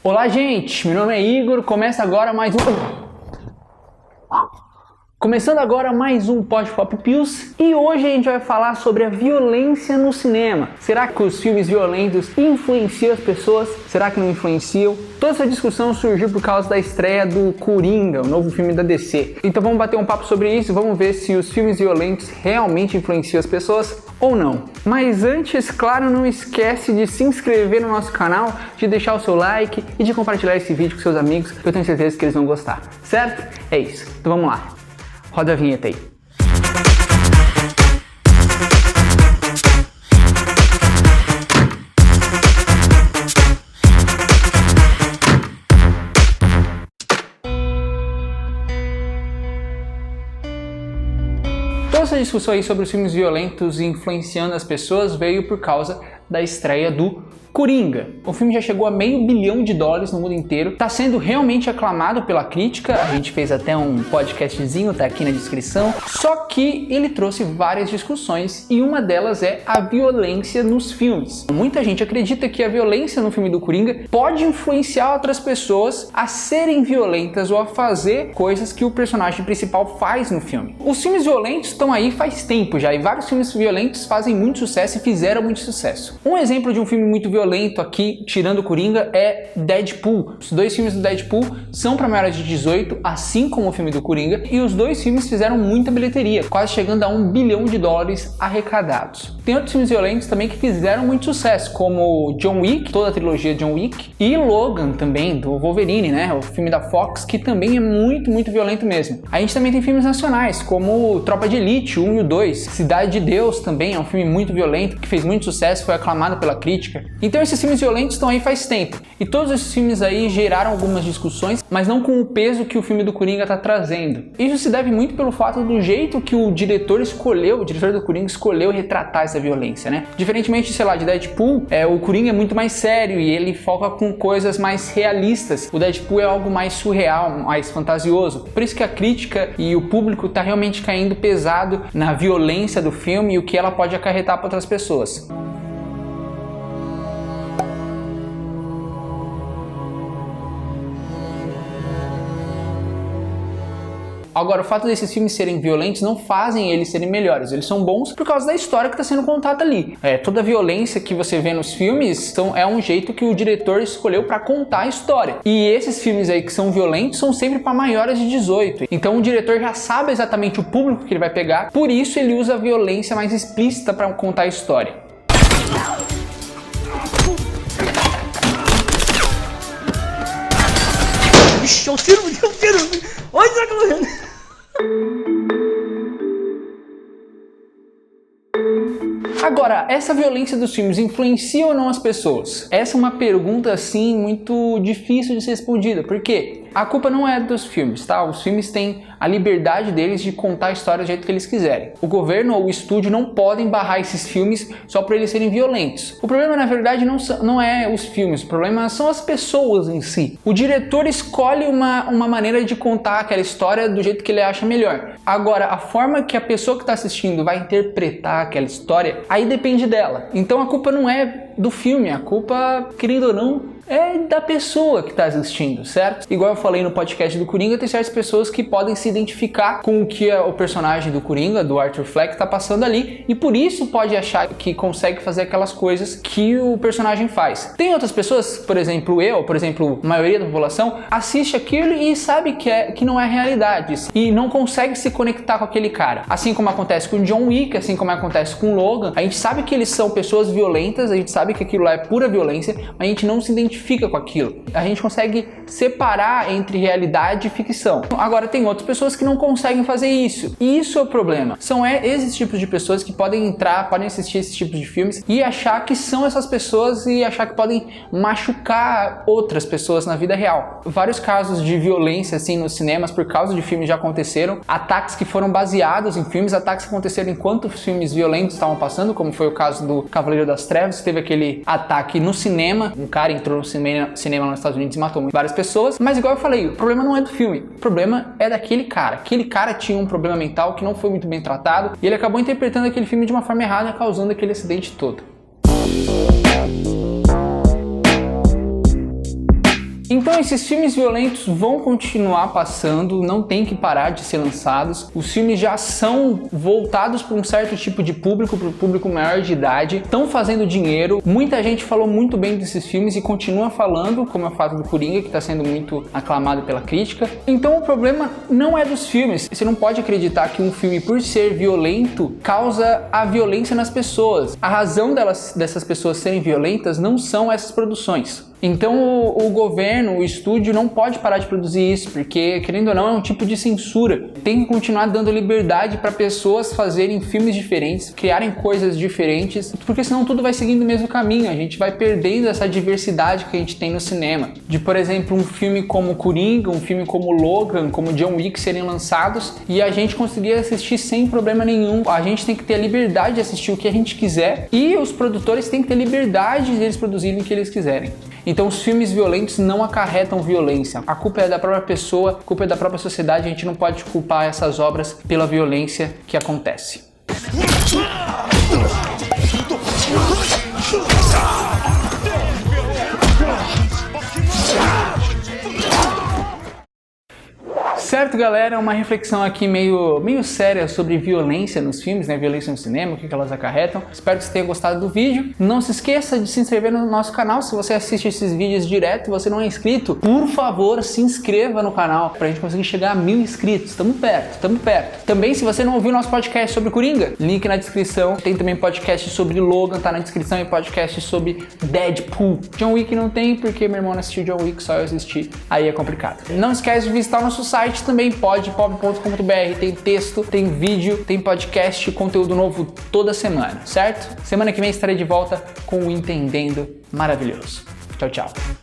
Olá, gente! Meu nome é Igor, Começando agora mais um Pod Pop Pills e hoje a gente vai falar sobre a violência no cinema. Será que os filmes violentos influenciam as pessoas? Será que não influenciam? Toda essa discussão surgiu por causa da estreia do Coringa, o novo filme da DC. Então vamos bater um papo sobre isso, vamos ver se os filmes violentos realmente influenciam as pessoas ou não. Mas antes, claro, não esquece de se inscrever no nosso canal, de deixar o seu like e de compartilhar esse vídeo com seus amigos, que eu tenho certeza que eles vão gostar, certo? É isso, então vamos lá. Roda a vinheta aí. Toda essa discussão aí sobre os filmes violentos influenciando as pessoas veio por causa da estreia do Coringa. O filme já chegou a $500 milhão no mundo inteiro, tá sendo realmente aclamado pela crítica, a gente fez até um podcastzinho, tá aqui na descrição, só que ele trouxe várias discussões e uma delas é a violência nos filmes. Muita gente acredita que a violência no filme do Coringa pode influenciar outras pessoas a serem violentas ou a fazer coisas que o personagem principal faz no filme. Os filmes violentos estão aí faz tempo já e vários filmes violentos fazem muito sucesso e fizeram muito sucesso. Um exemplo de um filme muito violento aqui, tirando o Coringa, é Deadpool. Os dois filmes do Deadpool são para maiores de 18, assim como o filme do Coringa, e os dois filmes fizeram muita bilheteria, quase chegando a $1 bilhão arrecadados. Tem outros filmes violentos também que fizeram muito sucesso, como John Wick, toda a trilogia John Wick, e Logan também, do Wolverine, né? O filme da Fox, que também é muito violento mesmo. A gente também tem filmes nacionais, como Tropa de Elite, 1 e o 2, Cidade de Deus também é um filme muito violento, que fez muito sucesso, foi aclamado pela crítica. Então esses filmes violentos estão aí faz tempo. E todos esses filmes aí geraram algumas discussões, mas não com o peso que o filme do Coringa está trazendo. Isso se deve muito pelo fato do jeito que o diretor do Coringa escolheu retratar essa violência, né? Diferentemente, sei lá, de Deadpool, o Coringa é muito mais sério e ele foca com coisas mais realistas. O Deadpool é algo mais surreal, mais fantasioso. Por isso que a crítica e o público tá realmente caindo pesado na violência do filme e o que ela pode acarretar para outras pessoas. Agora, o fato desses filmes serem violentos não fazem eles serem melhores. Eles são bons por causa da história que está sendo contada ali. Toda a violência que você vê nos filmes é um jeito que o diretor escolheu para contar a história. E esses filmes aí que são violentos são sempre para maiores de 18. Então o diretor já sabe exatamente o público que ele vai pegar, por isso ele usa a violência mais explícita para contar a história. Vixe, é o Ciro! Onde tá correndo? Agora, essa violência dos filmes influencia ou não as pessoas? Essa é uma pergunta, assim, muito difícil de ser respondida. Por quê? A culpa não é dos filmes, tá? Os filmes têm a liberdade deles de contar a história do jeito que eles quiserem. O governo ou o estúdio não podem barrar esses filmes só por eles serem violentos. O problema, na verdade, não é os filmes, o problema são as pessoas em si. O diretor escolhe uma maneira de contar aquela história do jeito que ele acha melhor. Agora, a forma que a pessoa que está assistindo vai interpretar aquela história, aí depende dela. Então a culpa não é do filme, a culpa, querendo ou não, é da pessoa que está assistindo, certo? Igual eu falei no podcast do Coringa, tem certas pessoas que podem se identificar com o que o personagem do Coringa, do Arthur Fleck, está passando ali e por isso pode achar que consegue fazer aquelas coisas que o personagem faz. Tem outras pessoas, por exemplo a maioria da população, assiste aquilo e sabe que não é realidade e não consegue se conectar com aquele cara. Assim como acontece com John Wick, assim como acontece com Logan, a gente sabe que eles são pessoas violentas, a gente sabe que aquilo lá é pura violência, mas a gente não se identifica com aquilo. A gente consegue separar entre realidade e ficção. Agora tem outras pessoas que não conseguem fazer isso. E isso é o problema. São esses tipos de pessoas que podem assistir esses tipos de filmes e achar que são essas pessoas e achar que podem machucar outras pessoas na vida real. Vários casos de violência assim nos cinemas por causa de filmes já aconteceram. Ataques que foram baseados em filmes, ataques que aconteceram enquanto os filmes violentos estavam passando, como foi o caso do Cavaleiro das Trevas, que teve aquele ataque no cinema. Um cara entrou no cinema nos Estados Unidos e matou várias pessoas. Mas igual eu falei, o problema não é do filme, o problema é daquele cara. Aquele cara tinha um problema mental que não foi muito bem tratado e ele acabou interpretando aquele filme de uma forma errada, causando aquele acidente todo. Então esses filmes violentos vão continuar passando, não tem que parar de ser lançados. Os filmes já são voltados para um certo tipo de público, para o público maior de idade, estão fazendo dinheiro. Muita gente falou muito bem desses filmes e continua falando, como é o fato do Coringa, que está sendo muito aclamado pela crítica. Então o problema não é dos filmes. Você não pode acreditar que um filme, por ser violento, causa a violência nas pessoas. A razão dessas pessoas serem violentas não são essas produções. Então o governo, o estúdio não pode parar de produzir isso, porque, querendo ou não, é um tipo de censura. Tem que continuar dando liberdade para pessoas fazerem filmes diferentes, criarem coisas diferentes, porque senão tudo vai seguindo o mesmo caminho. A gente vai perdendo essa diversidade que a gente tem no cinema. De, por exemplo, um filme como Coringa, um filme como Logan, como John Wick serem lançados e a gente conseguir assistir sem problema nenhum. A gente tem que ter a liberdade de assistir o que a gente quiser e os produtores têm que ter liberdade de eles produzirem o que eles quiserem. Então os filmes violentos não acarretam violência. A culpa é da própria pessoa, a culpa é da própria sociedade. A gente não pode culpar essas obras pela violência que acontece. Certo, galera? Uma reflexão aqui meio séria sobre violência nos filmes, né? Violência no cinema, o que elas acarretam. Espero que você tenha gostado do vídeo. Não se esqueça de se inscrever no nosso canal. Se você assiste esses vídeos direto e você não é inscrito, por favor, se inscreva no canal pra gente conseguir chegar a 1000 inscritos. Tamo perto, tamo perto. Também, se você não ouviu nosso podcast sobre Coringa, link na descrição. Tem também podcast sobre Logan, tá na descrição, e podcast sobre Deadpool. John Wick não tem, porque meu irmão não assistiu John Wick, só eu assisti. Aí é complicado. Não esquece de visitar o nosso site também, podpop.com.br. Tem texto, tem vídeo, tem podcast, conteúdo novo toda semana, certo? Semana que vem estarei de volta com o Entendendo Maravilhoso. Tchau, tchau.